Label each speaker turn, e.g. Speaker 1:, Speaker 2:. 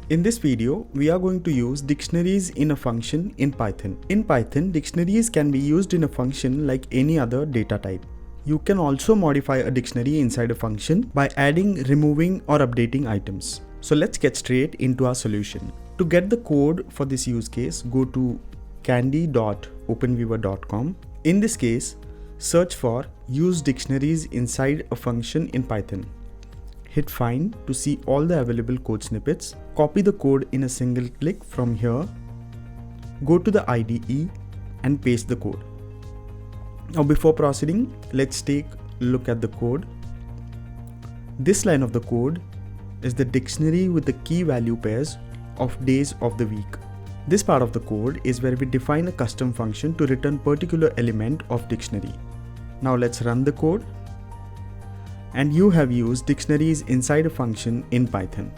Speaker 1: In this video, we are going to use dictionaries in a function in Python. In Python, dictionaries can be used in a function like any other data type. You can also modify a dictionary inside a function by adding, removing, or updating items. So let's get straight into our solution. To get the code for this use case, go to kandi.openviewer.com. In this case, search for Use Dictionaries Inside a function in Python. Hit find to see all the available code snippets. Copy the code in a single click from here. Go to the IDE and paste the code. Now before proceeding, let's take a look at the code. This line of the code is the dictionary with the key value pairs of days of the week. This part of the code is where we define a custom function to return particular element of dictionary. Now let's run the code. And you have used dictionaries inside a function in Python.